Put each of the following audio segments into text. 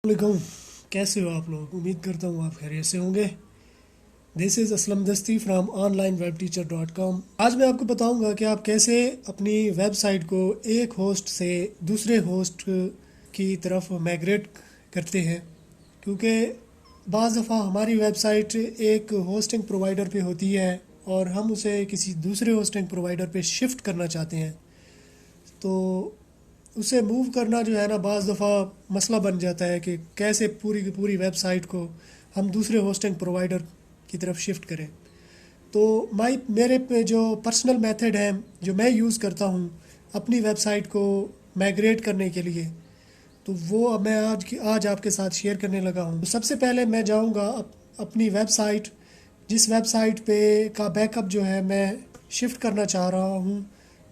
वालेकुम। कैसे हो आप लोग? उम्मीद करता हूँ आप खैरियत से होंगे। दिस इज़ असलम दस्ती फ्राम onlinewebteacher.com। आज मैं आपको बताऊंगा कि आप कैसे अपनी वेबसाइट को एक होस्ट से दूसरे होस्ट की तरफ माइग्रेट करते हैं, क्योंकि बाज़ दफ़ा हमारी वेबसाइट एक होस्टिंग प्रोवाइडर पे होती है और हम उसे किसी दूसरे होस्टिंग प्रोवाइडर पे शिफ्ट करना चाहते हैं। तो उसे मूव करना जो है ना, बाज़ दफ़ा मसला बन जाता है कि कैसे पूरी की पूरी वेबसाइट को हम दूसरे होस्टिंग प्रोवाइडर की तरफ शिफ्ट करें। तो मेरे पे जो पर्सनल मेथड है जो मैं यूज़ करता हूँ अपनी वेबसाइट को माइग्रेट करने के लिए, तो वो अब मैं आज आपके साथ शेयर करने लगा हूँ। तो सबसे पहले मैं जाऊँगा अपनी वेबसाइट, जिस वेबसाइट पे का बैकअप जो है मैं शिफ्ट करना चाह रहा हूँ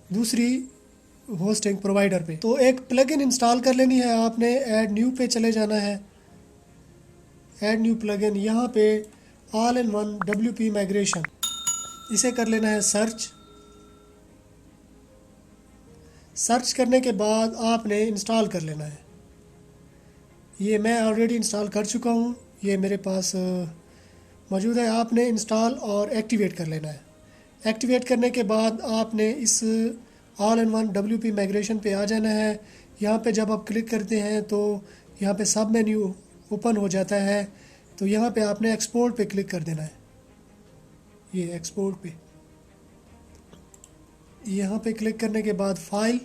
दूसरी होस्टिंग प्रोवाइडर पे। तो एक प्लगइन इंस्टॉल कर लेनी है आपने। ऐड न्यू पे चले जाना है। ऐड न्यू प्लगइन, यहाँ पे all in one WP migration, इसे कर लेना है सर्च। सर्च करने के बाद आपने इंस्टॉल कर लेना है। ये मैं ऑलरेडी इंस्टॉल कर चुका हूँ, ये मेरे पास मौजूद है। आपने इंस्टॉल और एक्टिवेट कर लेना है। एक्टिवेट करने के बाद आपने इस all in one WP migration पे आ जाना है। यहाँ पे जब आप क्लिक करते हैं तो यहाँ पे सब मेन्यू ओपन हो जाता है। तो यहाँ पे आपने एक्सपोर्ट पे क्लिक कर देना है। ये एक्सपोर्ट पे, यहाँ पे क्लिक करने के बाद फाइल,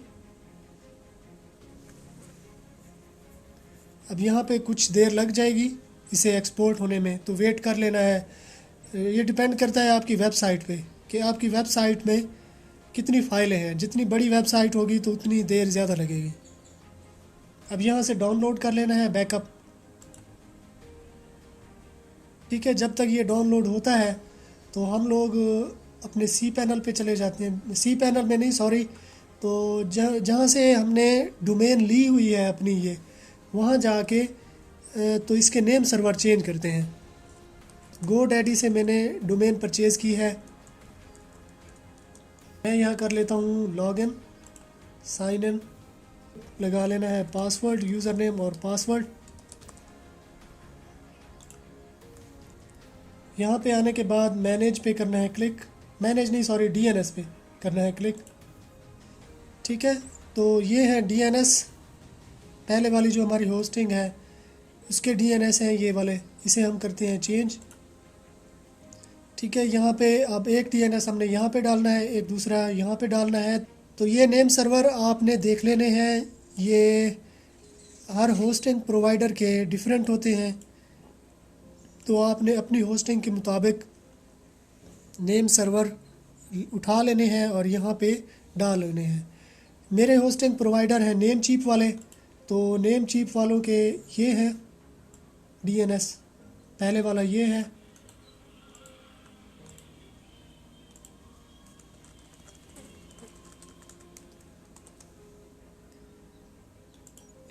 अब यहाँ पे कुछ देर लग जाएगी इसे एक्सपोर्ट होने में, तो वेट कर लेना है। ये डिपेंड करता है आपकी वेबसाइट पे कि आपकी वेबसाइट में कितनी फ़ाइलें हैं। जितनी बड़ी वेबसाइट होगी तो उतनी देर ज़्यादा लगेगी। अब यहाँ से डाउनलोड कर लेना है बैकअप। ठीक है, जब तक ये डाउनलोड होता है तो हम लोग अपने सी पैनल पे चले जाते हैं। सी पैनल में नहीं, सॉरी, तो जहाँ से हमने डोमेन ली हुई है अपनी, ये वहाँ जाके तो इसके नेम सर्वर चेंज करते हैं। GoDaddy से मैंने डोमेन परचेज़ की है। मैं यहाँ कर लेता हूँ लॉगिन, साइन इन, लगा लेना है पासवर्ड, यूज़र नेम और पासवर्ड। यहाँ पे आने के बाद मैनेज पे करना है क्लिक। मैनेज नहीं, सॉरी, DNS पे करना है क्लिक। ठीक है, तो ये है DNS, पहले वाली जो हमारी होस्टिंग है उसके DNS हैं ये वाले, इसे हम करते हैं चेंज। ठीक है, यहाँ पे अब एक DNS हमने यहाँ पे डालना है, एक दूसरा यहाँ पे डालना है। तो ये नेम सर्वर आपने देख लेने हैं, ये हर होस्टिंग प्रोवाइडर के डिफरेंट होते हैं। तो आपने अपनी होस्टिंग के मुताबिक नेम सर्वर उठा लेने हैं और यहाँ पे डाल लेने हैं। मेरे होस्टिंग प्रोवाइडर हैं नेम चीप वाले, तो नेम चीप वालों के ये हैं DNS। पहले वाला ये है,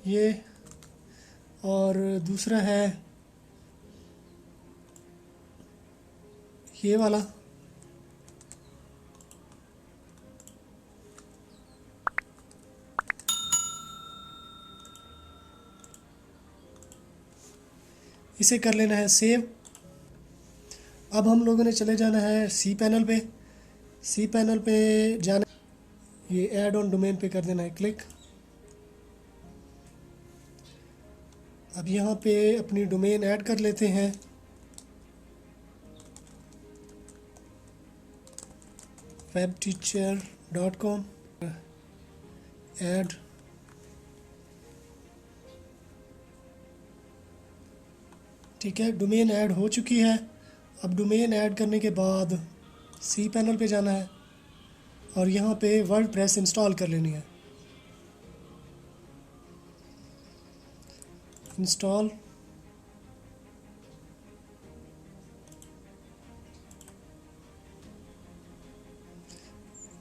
ये, और दूसरा है ये वाला। इसे कर लेना है सेव। अब हम लोगों ने चले जाना है सी पैनल पे। सी पैनल पे जाना, ये ऐड ऑन डोमेन पे कर देना है क्लिक। अब यहाँ पे अपनी डोमेन ऐड कर लेते हैं। webteacher.com, add. ठीक है, डोमेन ऐड हो चुकी है। अब डोमेन ऐड करने के बाद सी पैनल पे जाना है और यहाँ पे वर्डप्रेस इंस्टॉल कर लेनी है। इंस्टॉल,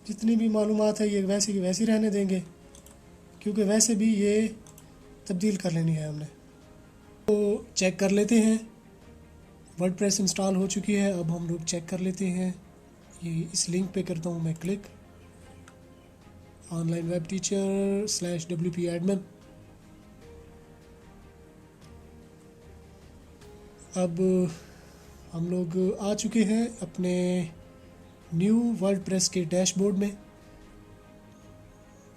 जितनी भी मालूमात है ये वैसे की वैसी रहने देंगे, क्योंकि वैसे भी ये तब्दील कर लेनी है हमने। तो चेक कर लेते हैं, वर्डप्रेस इंस्टॉल हो चुकी है। अब हम लोग चेक कर लेते हैं। ये इस लिंक पे करता हूँ मैं click, online web teacher /WP admin. अब हम लोग आ चुके हैं अपने न्यू वर्डप्रेस के डैशबोर्ड में।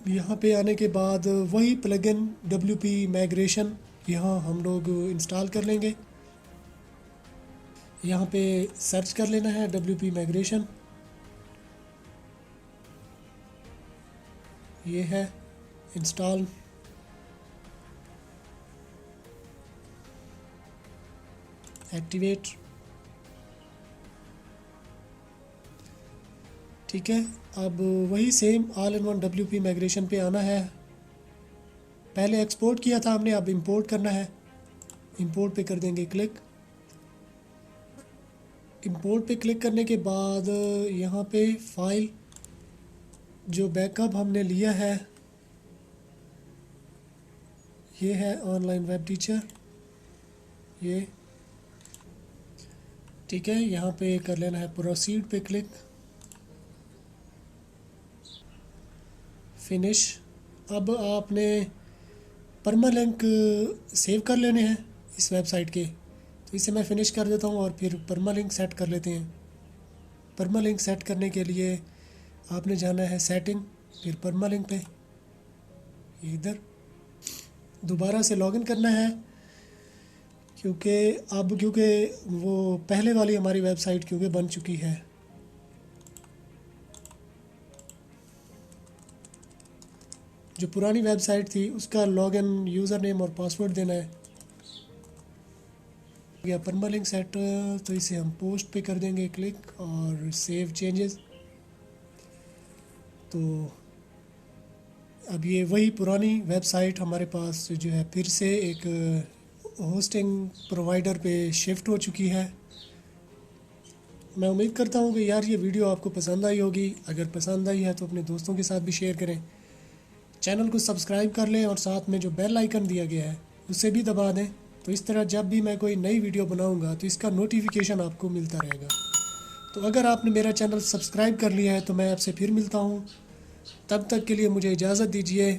यहाँ पे आने के बाद वही प्लगइन WP माइग्रेशन यहाँ हम लोग इंस्टॉल कर लेंगे। यहाँ पे सर्च कर लेना है WP माइग्रेशन, ये है इंस्टॉल। एक्टिवेट, ठीक है। अब वही same all in one WP migration पे आना है। पहले एक्सपोर्ट किया था हमने, अब इंपोर्ट करना है। इंपोर्ट पे कर देंगे क्लिक। इंपोर्ट पे क्लिक करने के बाद यहाँ पे फाइल जो बैकअप हमने लिया है ये है ऑनलाइन वेब टीचर, ये ठीक है। यहाँ पे कर लेना है प्रोसीड पे क्लिक, फिनिश। अब आपने परमालिंक सेव कर लेने हैं इस वेबसाइट के, तो इसे मैं फ़िनिश कर देता हूँ और फिर परमालिंक सेट कर लेते हैं। परमालिंक सेट करने के लिए आपने जाना है सेटिंग, फिर परमालिंक पे, इधर दोबारा से लॉगिन करना है क्योंकि वो पहले वाली हमारी वेबसाइट क्योंकि बन चुकी है। जो पुरानी वेबसाइट थी उसका लॉगिन यूज़र नेम और पासवर्ड देना है। या परमालिंक सेट, तो इसे हम पोस्ट पे कर देंगे क्लिक और सेव चेंजेस। तो अब ये वही पुरानी वेबसाइट हमारे पास जो है फिर से एक होस्टिंग प्रोवाइडर पे शिफ्ट हो चुकी है। मैं उम्मीद करता हूँ कि यार ये वीडियो आपको पसंद आई होगी। अगर पसंद आई है तो अपने दोस्तों के साथ भी शेयर करें। चैनल को सब्सक्राइब कर लें और साथ में जो बेल आइकन दिया गया है उसे भी दबा दें, तो इस तरह जब भी मैं कोई नई वीडियो बनाऊंगा तो इसका नोटिफिकेशन आपको मिलता रहेगा। तो अगर आपने मेरा चैनल सब्सक्राइब कर लिया है तो मैं आपसे फिर मिलता हूँ। तब तक के लिए मुझे इजाज़त दीजिए।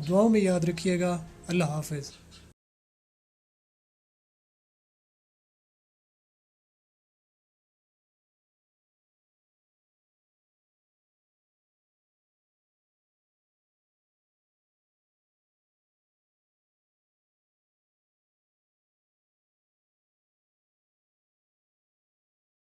दुआओं में याद रखिएगा। अल्लाह हाफ़िज़।